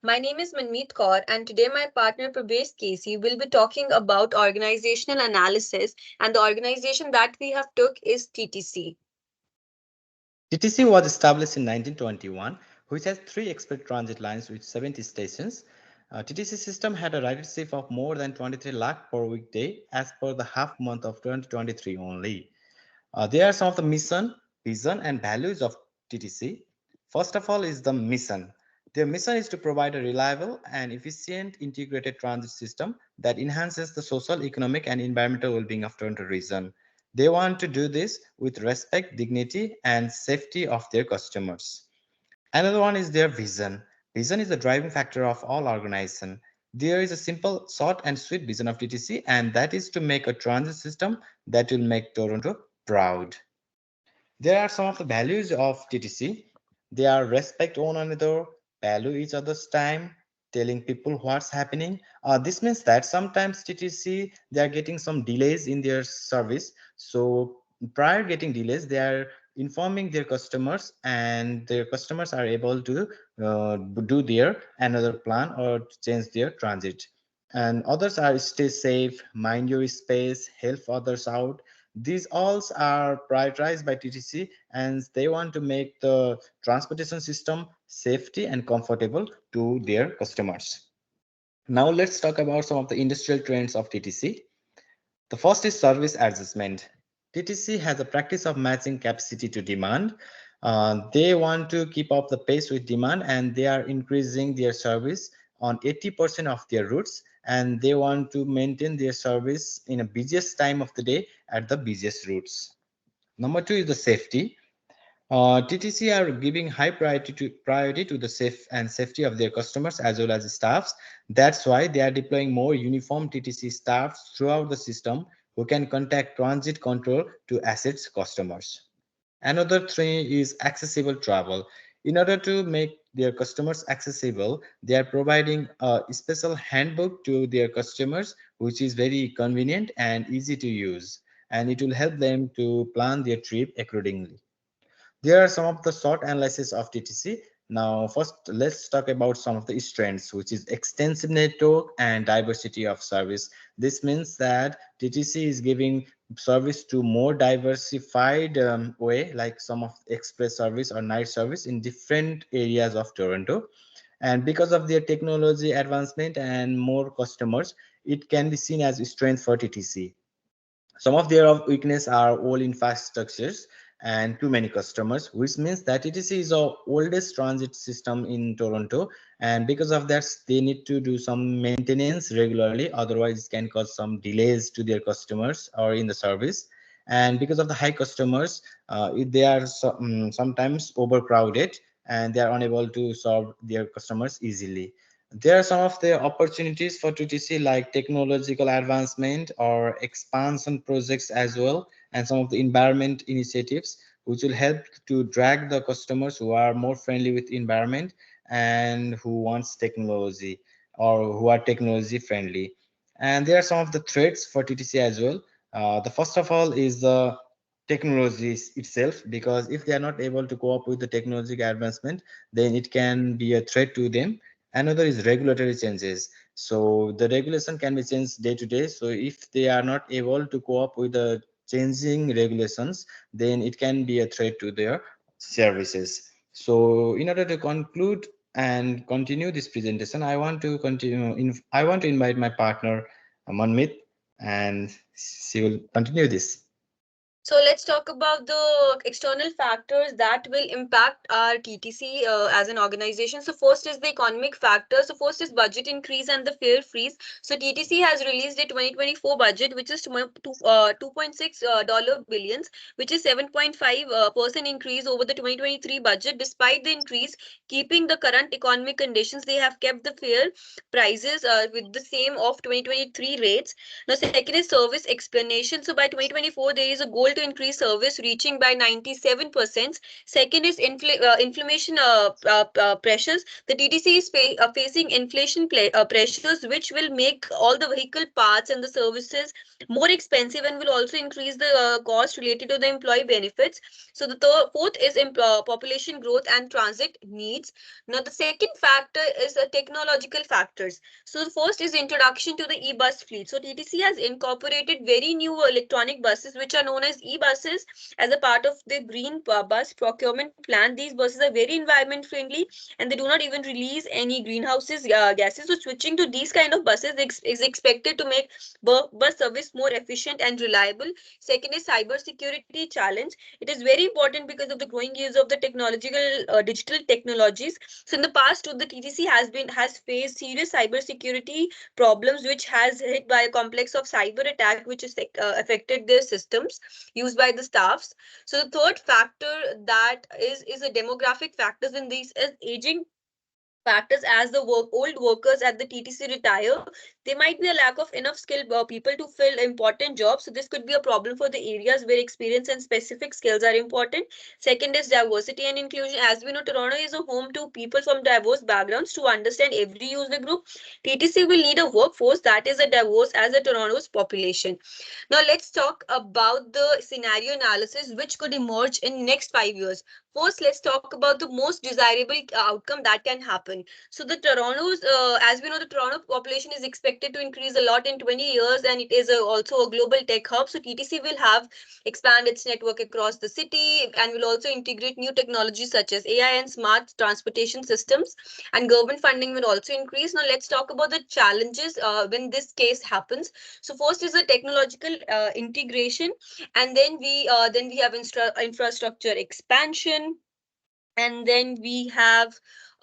My name is Manmeet Kaur, and today my partner Prabhesh Casey will be talking about organizational analysis, and the organization that we have took is TTC. TTC was established in 1921, which has three express transit lines with 70 stations. TTC system had a ridership of more than 23 lakh per weekday as per the half month of 2023 only. There are some of the mission, vision, and values of TTC. First of all is the mission. Their mission is to provide a reliable and efficient integrated transit system that enhances the social, economic, and environmental well-being of Toronto region. They want to do this with respect, dignity, and safety of their customers. Another one is their vision. Vision is the driving factor of all organization. There is a simple, short, and sweet vision of TTC, and that is to make a transit system that will make Toronto proud. There are some of the values of TTC. They are respect one another, value each other's time, telling people what's happening. This means that sometimes TTC they are getting some delays in their service. So prior getting delays, they are informing their customers, and their customers are able to do their another plan or change their transit. And others are stay safe, mind your space, help others out. These all are prioritized by TTC, and they want to make the transportation system safety and comfortable to their customers. Now let's talk about some of the industrial trends of TTC. The first is service adjustment. TTC has a practice of matching capacity to demand. They want to keep up the pace with demand, and they are increasing their service on 80% of their routes, and they want to maintain their service in a busiest time of the day at the busiest routes. Number two is the safety. TTC are giving high priority to the safe and safety of their customers as well as staffs. That's why they are deploying more uniform TTC staffs throughout the system who can contact transit control to assets customers. Another three is accessible travel. In order to make their customers accessible, they are providing a special handbook to their customers, which is very convenient and easy to use, and it will help them to plan their trip accordingly. There are some of the short analysis of TTC. Now, first, let's talk about some of the strengths, which is extensive network and diversity of service. This means that TTC is giving service to more diversified way, like some of express service or night service in different areas of Toronto. And because of their technology advancement and more customers, it can be seen as a strength for TTC. Some of their weakness are old infrastructures and too many customers, which means that TTC is the oldest transit system in Toronto, and because of that, they need to do some maintenance regularly. Otherwise, it can cause some delays to their customers or in the service. And because of the high customers, they are sometimes overcrowded, and they are unable to serve their customers easily. There are some of the opportunities for TTC like technological advancement or expansion projects as well, and some of the environment initiatives which will help to drag the customers who are more friendly with environment and who wants technology or who are technology friendly. And there are some of the threats for TTC as well. The first of all is the technology itself, because if they are not able to cope up with the technological advancement, then it can be a threat to them. Another is regulatory changes. So the regulation can be changed day to day. So if they are not able to cope up with the changing regulations, then it can be a threat to their services. So in order to conclude and continue this presentation, I want to continue. I want to invite my partner Manmit, and she will continue this. So let's talk about the external factors that will impact our TTC as an organization. So first is the economic factor. So first is budget increase and the fare freeze. So TTC has released a 2024 budget, which is 2.6 dollar billions, which is 7.5% increase over the 2023 budget. Despite the increase, keeping the current economic conditions, they have kept the fare prices with the same of 2023 rates. Now, second is service explanation. So by 2024, there is a goal to increase service, reaching by 97%. Second is inflammation pressures. The TTC is facing inflation pressures, which will make all the vehicle parts and the services more expensive and will also increase the cost related to the employee benefits. So the fourth is population growth and transit needs. Now the second factor is technological factors. So the first is introduction to the e-bus fleet. So TTC has incorporated very new electronic buses, which are known as e-buses, as a part of the green bus procurement plan. These buses are very environment friendly and they do not even release any greenhouses gases. So switching to these kind of buses is expected to make bus service more efficient and reliable. Second is cyber security challenge. It is very important because of the growing use of the technological digital technologies. So in the past too, the TTC has faced serious cyber security problems, which has hit by a complex of cyber attack, which has affected their systems used by the staffs. So the third factor that is a demographic factors in these is aging factors. As the old workers at the TTC retire, there might be a lack of enough skilled people to fill important jobs. So this could be a problem for the areas where experience and specific skills are important. Second is diversity and inclusion. As we know, Toronto is a home to people from diverse backgrounds. To understand every user group, TTC will need a workforce that is as diverse as the Toronto's population. Now let's talk about the scenario analysis which could emerge in next 5 years. First, let's talk about the most desirable outcome that can happen. So the Toronto's, as we know, the Toronto population is expected to increase a lot in 20 years, and it is also a global tech hub. So TTC will have expand its network across the city and will also integrate new technologies such as AI and smart transportation systems. And government funding will also increase. Now let's talk about the challenges when this case happens. So first is the technological integration, and then we have infrastructure expansion, and then we have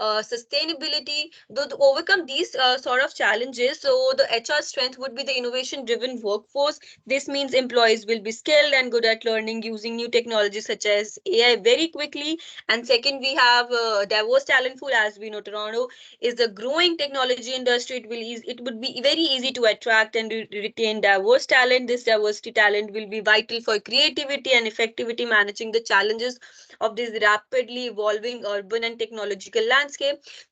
sustainability. Though to overcome these sort of challenges, so the HR strength would be the innovation driven workforce. This means employees will be skilled and good at learning using new technologies such as AI very quickly. And second, we have diverse talent pool. As we know, Toronto is a growing technology industry. It would be very easy to attract and retain diverse talent. This diversity talent will be vital for creativity and effectivity managing the challenges of this rapidly evolving urban and technological landscape.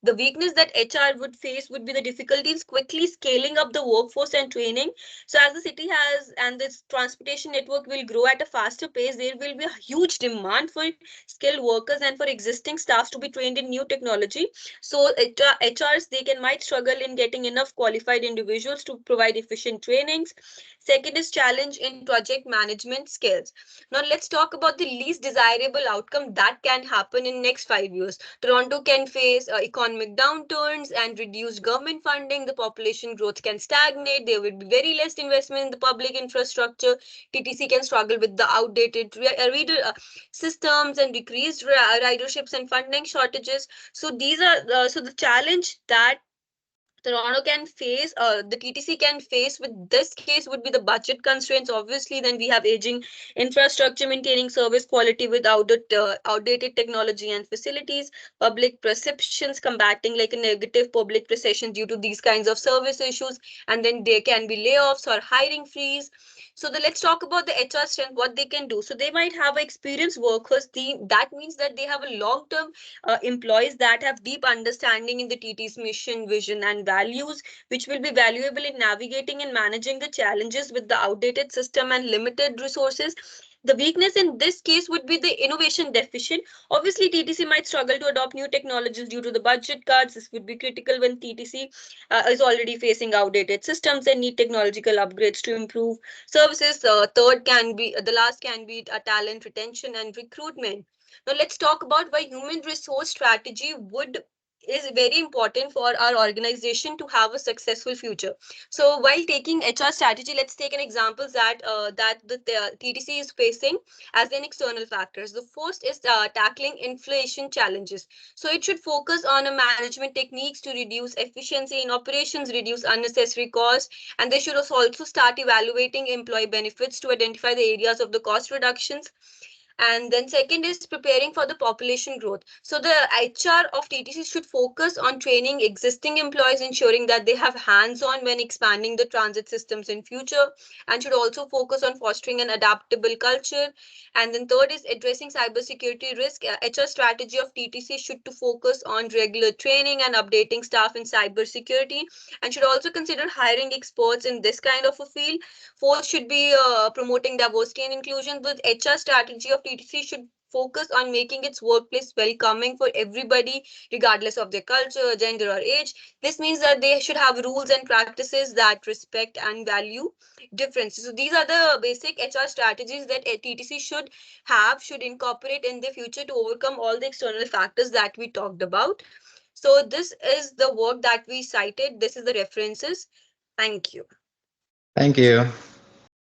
The weakness that HR would face would be the difficulties quickly scaling up the workforce and training. So, as the city has and this transportation network will grow at a faster pace, there will be a huge demand for skilled workers and for existing staffs to be trained in new technology. So, HRs they can might struggle in getting enough qualified individuals to provide efficient trainings. Second is challenge in project management skills. Now let's talk about the least desirable outcome that can happen in next 5 years. Toronto can face economic downturns and reduced government funding. The population growth can stagnate. There will be very less investment in the public infrastructure. TTC can struggle with the outdated reader systems and decreased riderships and funding shortages. So these are so the challenge that Toronto can face, the TTC can face with this case would be the budget constraints. Obviously, then we have aging infrastructure, maintaining service quality with outdated technology and facilities, public perceptions, combating like a negative public perception due to these kinds of service issues, and then there can be layoffs or hiring freeze. So let's talk about the HR strength, what they can do. So they might have experienced workers. That means that they have a long-term employees that have deep understanding in the TT's mission, vision, and values, which will be valuable in navigating and managing the challenges with the outdated system and limited resources. The weakness in this case would be the innovation deficient. Obviously, TTC might struggle to adopt new technologies due to the budget cuts. This would be critical when TTC is already facing outdated systems and need technological upgrades to improve services. Third can be the last can be talent retention and recruitment. Now let's talk about why human resource strategy would is very important for our organization to have a successful future. So while taking HR strategy, let's take an example that the TTC is facing as an external factors. The first is tackling inflation challenges. So it should focus on a management techniques to reduce efficiency in operations, reduce unnecessary costs, and they should also start evaluating employee benefits to identify the areas of the cost reductions. And then second is preparing for the population growth. So the HR of TTC should focus on training existing employees, ensuring that they have hands on when expanding the transit systems in future, and should also focus on fostering an adaptable culture. And then third is addressing cybersecurity risk. HR strategy of TTC should to focus on regular training and updating staff in cybersecurity, and should also consider hiring experts in this kind of a field. Fourth should be promoting diversity and inclusion. The HR strategy of TTC should focus on making its workplace welcoming for everybody, regardless of their culture, gender, or age. This means that they should have rules and practices that respect and value differences. So these are the basic HR strategies that a TTC should incorporate in the future to overcome all the external factors that we talked about. So this is the work that we cited. This is the references. Thank you. Thank you.